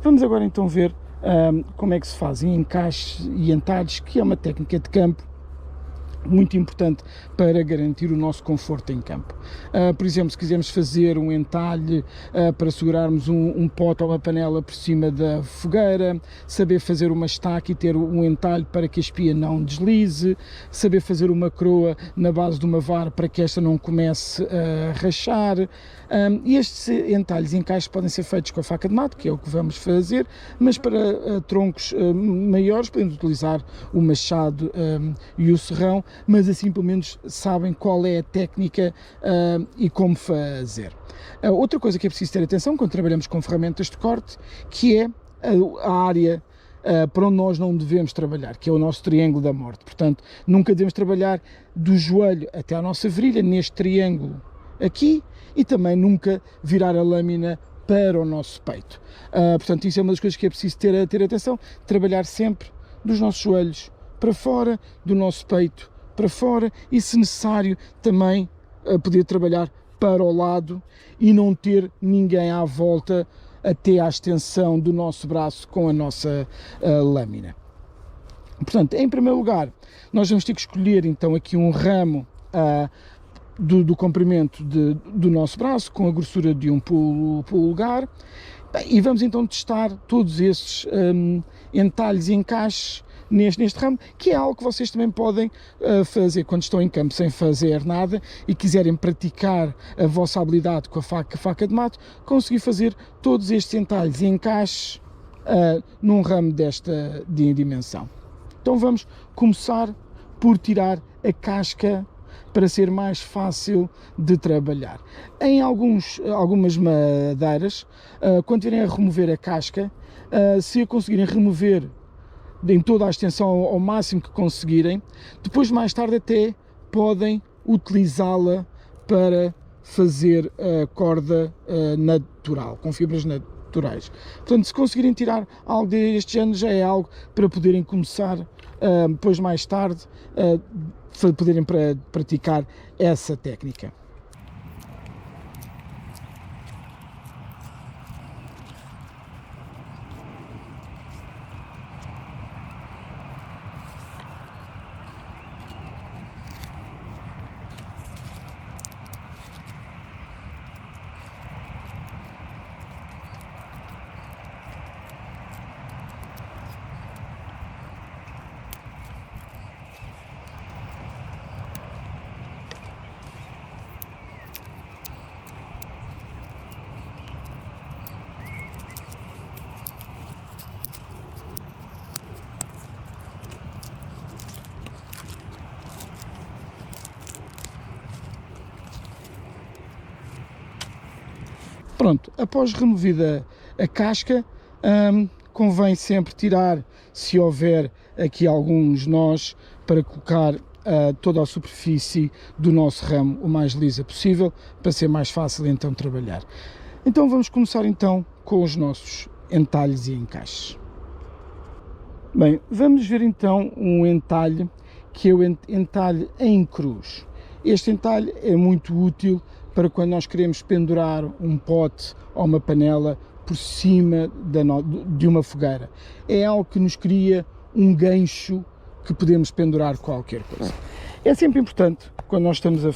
Vamos agora então ver como é que se fazem encaixes e entalhes, que é uma técnica de campo muito importante para garantir o nosso conforto em campo. Por exemplo, se quisermos fazer um entalhe para segurarmos um pote ou uma panela por cima da fogueira, saber fazer uma estaca e ter um entalhe para que a espia não deslize, saber fazer uma croa na base de uma vara para que esta não comece a rachar. Estes entalhes e encaixes podem ser feitos com a faca de mato, que é o que vamos fazer, mas para troncos maiores podemos utilizar o machado e o serrão, mas assim pelo menos sabem qual é a técnica e como fazer. Outra coisa que é preciso ter atenção quando trabalhamos com ferramentas de corte, que é a área para onde nós não devemos trabalhar, que é o nosso triângulo da morte. Portanto, nunca devemos trabalhar do joelho até à nossa virilha, neste triângulo aqui, e também nunca virar a lâmina para o nosso peito. Portanto, isso é uma das coisas que é preciso ter atenção, trabalhar sempre dos nossos joelhos para fora, do nosso peito para fora, e se necessário também poder trabalhar para o lado e não ter ninguém à volta até à extensão do nosso braço com a nossa lâmina. Portanto, em primeiro lugar, nós vamos ter que escolher então aqui um ramo do comprimento do nosso braço, com a grossura de um polegar, e vamos então testar todos esses entalhes e encaixes neste ramo, que é algo que vocês também podem fazer quando estão em campo sem fazer nada e quiserem praticar a vossa habilidade com a faca de mato, conseguir fazer todos estes entalhes e encaixes num ramo desta dimensão. Então vamos começar por tirar a casca para ser mais fácil de trabalhar. Em algumas madeiras, quando virem a remover a casca, se a conseguirem remover em toda a extensão ao máximo que conseguirem, depois mais tarde até podem utilizá-la para fazer a corda natural, com fibras naturais. Portanto, se conseguirem tirar algo deste género, já é algo para poderem começar depois mais tarde poderem praticar essa técnica. Pronto, após removida a casca, convém sempre tirar, se houver aqui alguns nós, para colocar toda a superfície do nosso ramo o mais lisa possível, para ser mais fácil então trabalhar. Então vamos começar então com os nossos entalhes e encaixes. Bem, vamos ver então um entalhe, que é o entalhe em cruz. Este entalhe é muito útil para quando nós queremos pendurar um pote ou uma panela por cima de uma fogueira. É algo que nos cria um gancho que podemos pendurar qualquer coisa. É sempre importante, quando nós estamos a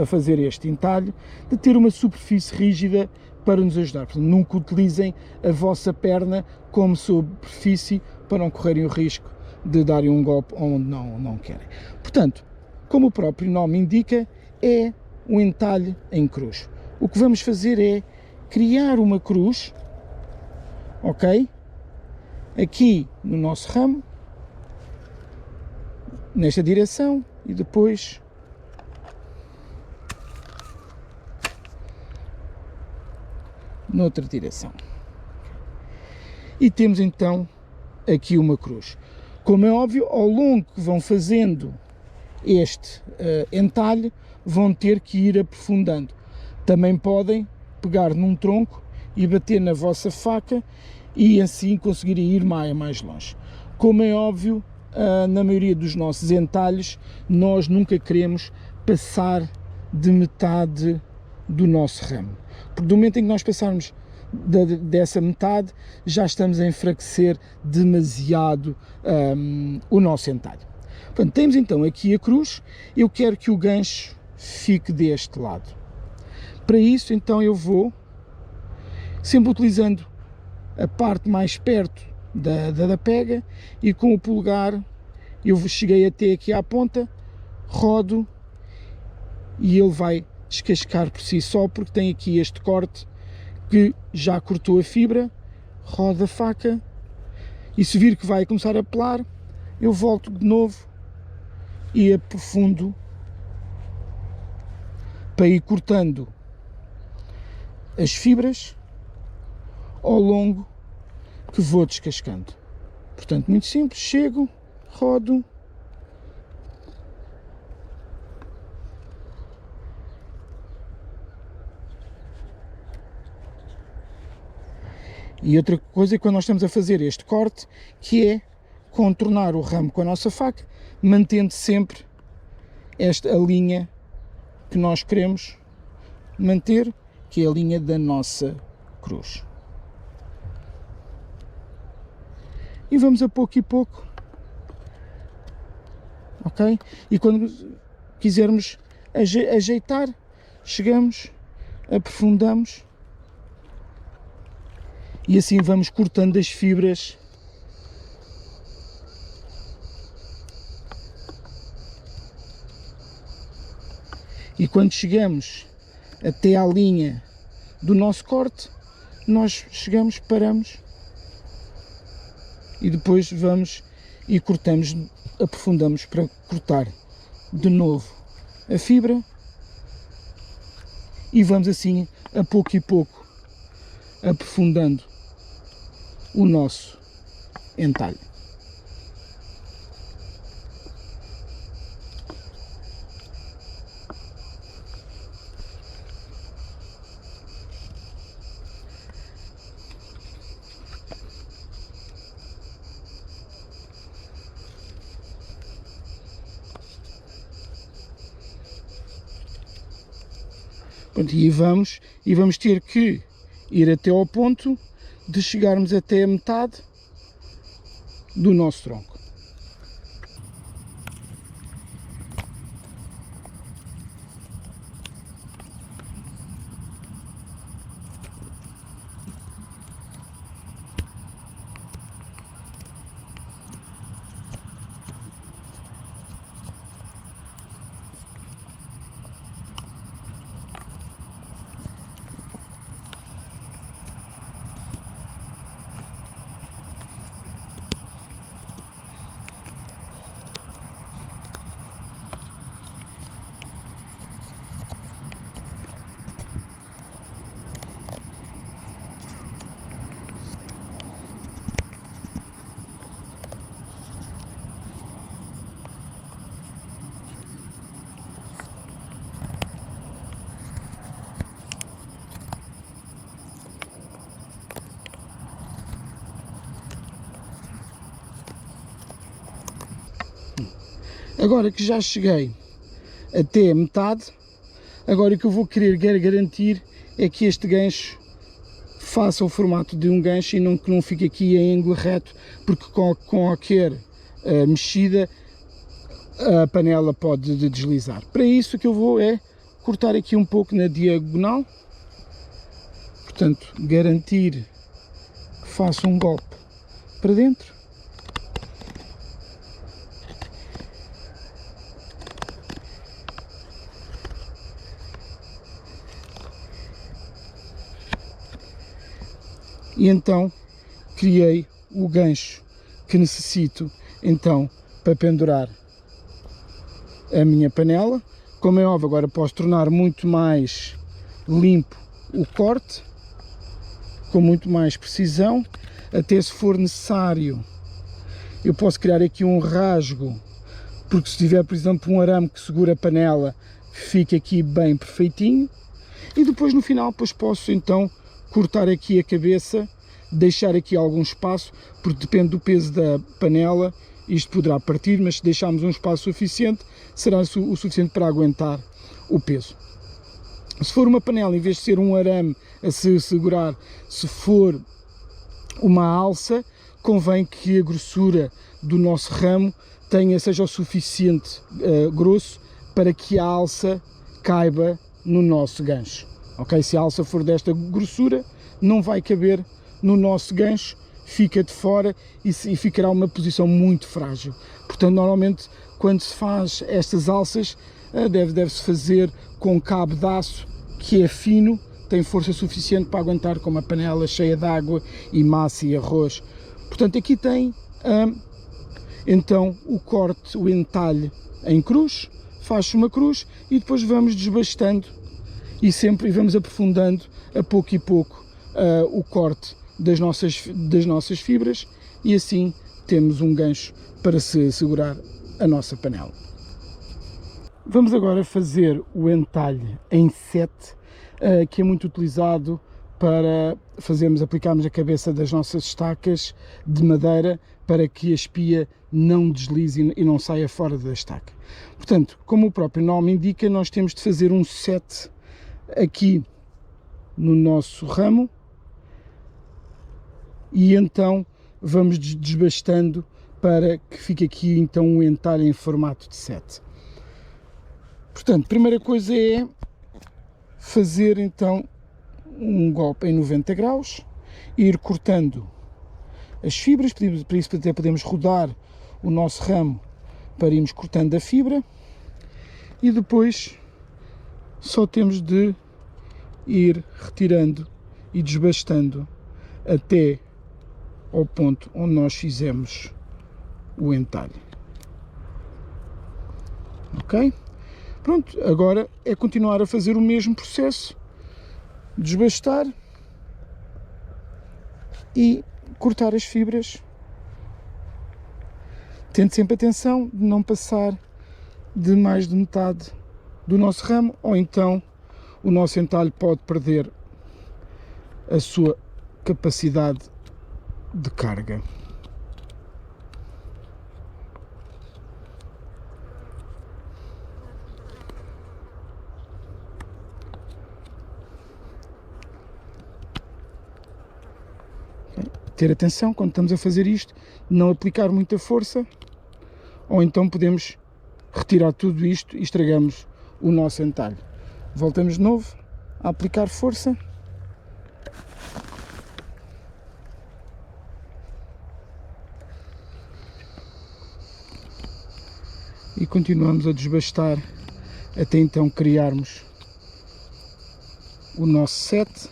fazer este entalhe, de ter uma superfície rígida para nos ajudar. Portanto, nunca utilizem a vossa perna como superfície para não correrem o risco de darem um golpe onde não querem. Portanto, como o próprio nome indica, é um entalhe em cruz. O que vamos fazer é criar uma cruz, ok? Aqui no nosso ramo, nesta direção, e depois noutra direção. E temos então aqui uma cruz. Como é óbvio, ao longo que vão fazendo este entalhe, vão ter que ir aprofundando. Também podem pegar num tronco e bater na vossa faca e assim conseguirem ir mais longe. Como é óbvio, na maioria dos nossos entalhes, nós nunca queremos passar de metade do nosso ramo. Porque do momento em que nós passarmos dessa metade, já estamos a enfraquecer demasiado o nosso entalhe. Portanto, temos então aqui a cruz, eu quero que o gancho fique deste lado. Para isso, então, eu vou, sempre utilizando a parte mais perto da pega, e com o polegar, eu cheguei até aqui à ponta, rodo, e ele vai descascar por si só, porque tem aqui este corte que já cortou a fibra, rodo a faca, e se vir que vai começar a pelar, eu volto de novo e aprofundo para ir cortando as fibras ao longo que vou descascando. Portanto, muito simples, chego, rodo, e outra coisa é quando nós estamos a fazer este corte, que é contornar o ramo com a nossa faca, mantendo sempre a linha que nós queremos manter, que é a linha da nossa cruz. E vamos a pouco e pouco, ok? E quando quisermos ajeitar, chegamos, aprofundamos, e assim vamos cortando as fibras e quando chegamos até à linha do nosso corte, nós chegamos, paramos e depois vamos e cortamos, aprofundamos para cortar de novo a fibra, e vamos assim a pouco e pouco aprofundando o nosso entalhe. Pronto, e vamos ter que ir até ao ponto de chegarmos até a metade do nosso tronco. Agora que já cheguei até a metade, agora o que eu vou querer garantir é que este gancho faça o formato de um gancho e que não fique aqui em ângulo reto, porque com qualquer mexida a panela pode deslizar. Para isso o que eu vou é cortar aqui um pouco na diagonal, portanto garantir que faça um golpe para dentro. E então criei o gancho que necessito então para pendurar a minha panela. Como é óbvio, agora posso tornar muito mais limpo o corte, com muito mais precisão. Até se for necessário, eu posso criar aqui um rasgo, porque se tiver, por exemplo, um arame que segura a panela, fica aqui bem perfeitinho. E depois no final posso então cortar aqui a cabeça, deixar aqui algum espaço, porque depende do peso da panela, isto poderá partir, mas se deixarmos um espaço suficiente, será o suficiente para aguentar o peso. Se for uma panela, em vez de ser um arame a se segurar, se for uma alça, convém que a grossura do nosso ramo seja o suficiente grosso para que a alça caiba no nosso gancho. Ok? Se a alça for desta grossura, não vai caber no nosso gancho, fica de fora e ficará uma posição muito frágil. Portanto, normalmente, quando se faz estas alças, deve-se fazer com cabo de aço, que é fino, tem força suficiente para aguentar com uma panela cheia de água e massa e arroz. Portanto, aqui tem então o corte, o entalhe em cruz, faz-se uma cruz e depois vamos desbastando e sempre vamos aprofundando a pouco e pouco o corte das nossas fibras, e assim temos um gancho para se segurar a nossa panela. Vamos agora fazer o entalhe em sete, que é muito utilizado para aplicarmos a cabeça das nossas estacas de madeira para que a espia não deslize e não saia fora da estaca. Portanto, como o próprio nome indica, nós temos de fazer um sete aqui no nosso ramo e então vamos desbastando para que fique aqui então um entalhe em formato de sete. Portanto, a primeira coisa é fazer então um golpe em 90 graus, ir cortando as fibras, para isso até podemos rodar o nosso ramo para irmos cortando a fibra, e depois só temos de ir retirando e desbastando até ao ponto onde nós fizemos o entalhe. Ok? Pronto, agora é continuar a fazer o mesmo processo, desbastar e cortar as fibras, tendo sempre atenção de não passar de mais de metade do nosso ramo, ou então o nosso entalhe pode perder a sua capacidade de carga. Ter atenção quando estamos a fazer isto, não aplicar muita força, ou então podemos retirar tudo isto e estragamos o nosso entalhe. Voltamos de novo a aplicar força. E continuamos a desbastar até então criarmos o nosso sete.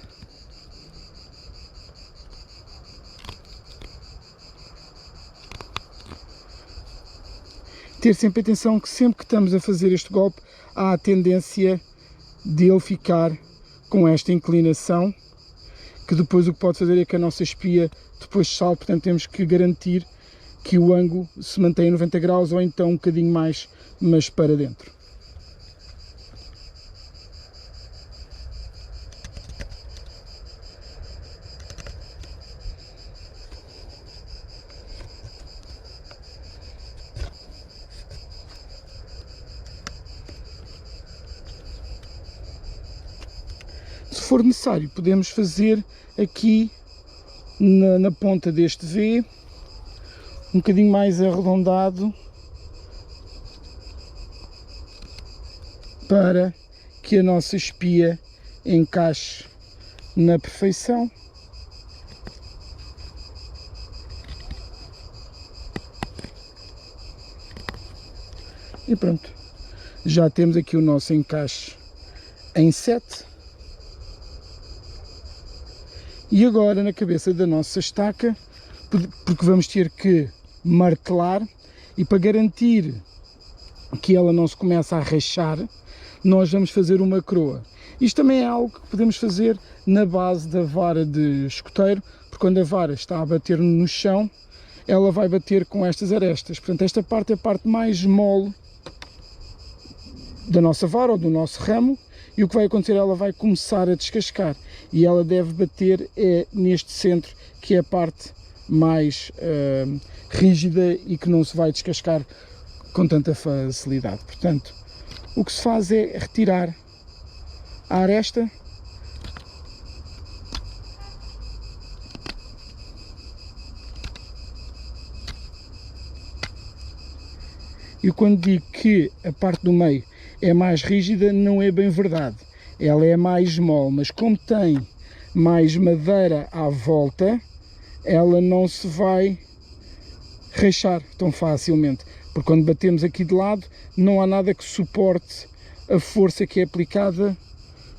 Ter sempre atenção que sempre que estamos a fazer este golpe há a tendência de ele ficar com esta inclinação, que depois o que pode fazer é que a nossa espia depois salte. Portanto temos que garantir que o ângulo se mantém a 90 graus ou então um bocadinho mais, mas para dentro. Se for necessário, podemos fazer aqui na ponta deste V um bocadinho mais arredondado para que a nossa espia encaixe na perfeição. E pronto, já temos aqui o nosso encaixe em sete. E agora na cabeça da nossa estaca, porque vamos ter que martelar, e para garantir que ela não se começa a rachar, nós vamos fazer uma croa. Isto também é algo que podemos fazer na base da vara de escoteiro, porque quando a vara está a bater no chão, ela vai bater com estas arestas. Portanto, esta parte é a parte mais mole da nossa vara ou do nosso ramo, e o que vai acontecer, ela vai começar a descascar, e ela deve bater neste centro, que é a parte mais rígida e que não se vai descascar com tanta facilidade. Portanto, o que se faz é retirar a aresta. E quando digo que a parte do meio é mais rígida, não é bem verdade. Ela é mais mole, mas como tem mais madeira à volta, ela não se vai rachar tão facilmente. Porque quando batemos aqui de lado, não há nada que suporte a força que é aplicada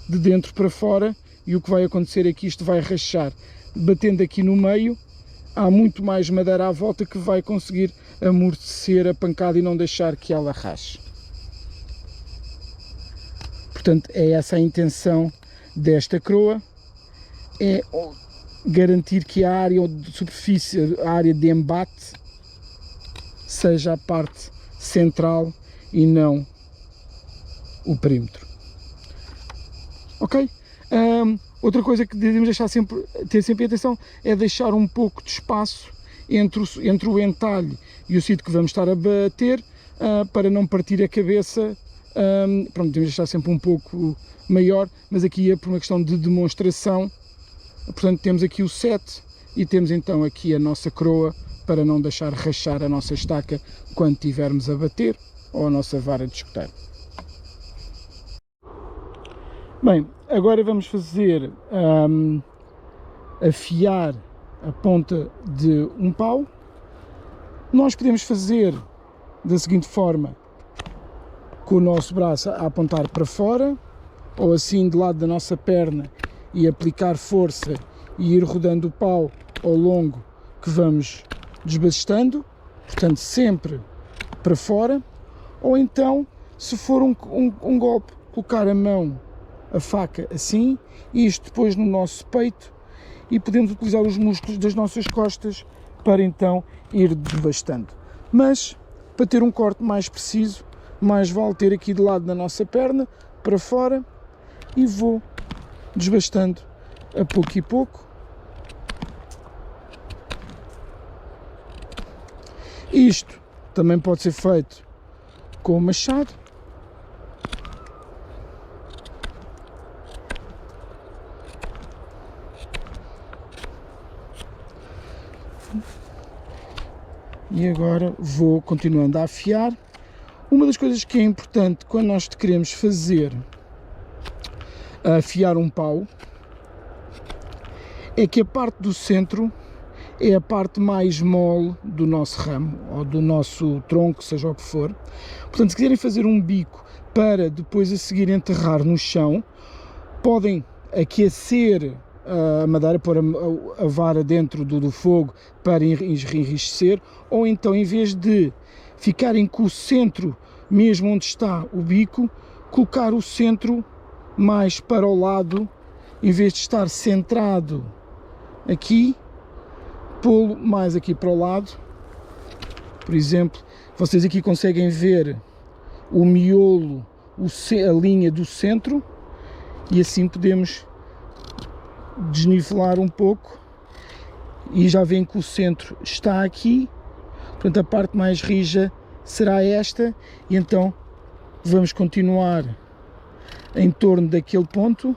de dentro para fora, e o que vai acontecer é que isto vai rachar. Batendo aqui no meio, há muito mais madeira à volta que vai conseguir amortecer a pancada e não deixar que ela rache. Portanto, é essa a intenção desta croa, é garantir que a área de superfície, a área de embate, seja a parte central e não o perímetro. Ok? Outra coisa que devemos ter sempre atenção é deixar um pouco de espaço entre o entalhe e o sítio que vamos estar a bater, para não partir a cabeça. Pronto, devemos deixar sempre um pouco maior, mas aqui é por uma questão de demonstração. Portanto, temos aqui o set e temos então aqui a nossa croa para não deixar rachar a nossa estaca quando estivermos a bater, ou a nossa vara de escoteiro. Bem, agora vamos fazer afiar a ponta de um pau. Nós podemos fazer da seguinte forma, com o nosso braço a apontar para fora, ou assim do lado da nossa perna, e aplicar força e ir rodando o pau ao longo que vamos desbastando, portanto sempre para fora. Ou então, se for um golpe, colocar a mão, a faca assim, e isto depois no nosso peito, e podemos utilizar os músculos das nossas costas para então ir desbastando. Mas para ter um corte mais preciso, mais vale ter aqui de lado da nossa perna para fora, e vou desbastando a pouco e pouco. Isto também pode ser feito com o machado. E agora vou continuando a afiar. Uma das coisas que é importante quando nós queremos fazer afiar um pau é que a parte do centro é a parte mais mole do nosso ramo, ou do nosso tronco, seja o que for. Portanto, se quiserem fazer um bico para depois a seguir enterrar no chão, podem aquecer a madeira, pôr a vara dentro do fogo para enriquecer, ou então, em vez de ficarem com o centro mesmo onde está o bico, colocar o centro mais para o lado, em vez de estar centrado aqui, pô-lo mais aqui para o lado. Por exemplo, vocês aqui conseguem ver o miolo, a linha do centro, e assim podemos desnivelar um pouco, e já veem que o centro está aqui. Portanto, a parte mais rija será esta, e então vamos continuar em torno daquele ponto.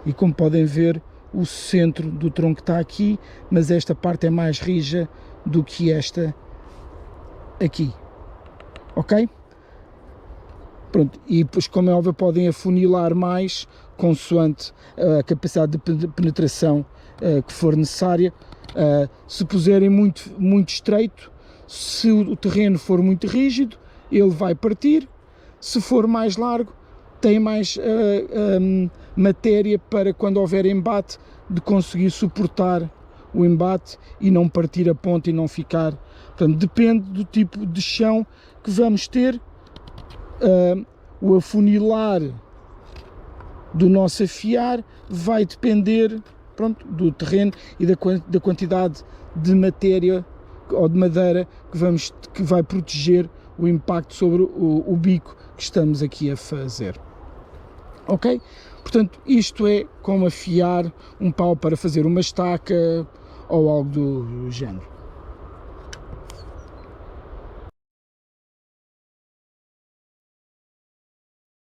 E como podem ver, o centro do tronco está aqui, mas esta parte é mais rija do que esta aqui. Ok? Pronto, e depois, como é óbvio, podem afunilar mais consoante a capacidade de penetração que for necessária. Se puserem muito estreito, se o terreno for muito rígido, ele vai partir. Se for mais largo, tem mais matéria para, quando houver embate, de conseguir suportar o embate e não partir a ponta e não ficar. Portanto, depende do tipo de chão que vamos ter. O afunilar do nosso afiar vai depender, pronto, do terreno e da quantidade de matéria ou de madeira que vai proteger o impacto sobre o bico que estamos aqui a fazer. Ok? Portanto, isto é como afiar um pau para fazer uma estaca ou algo do género.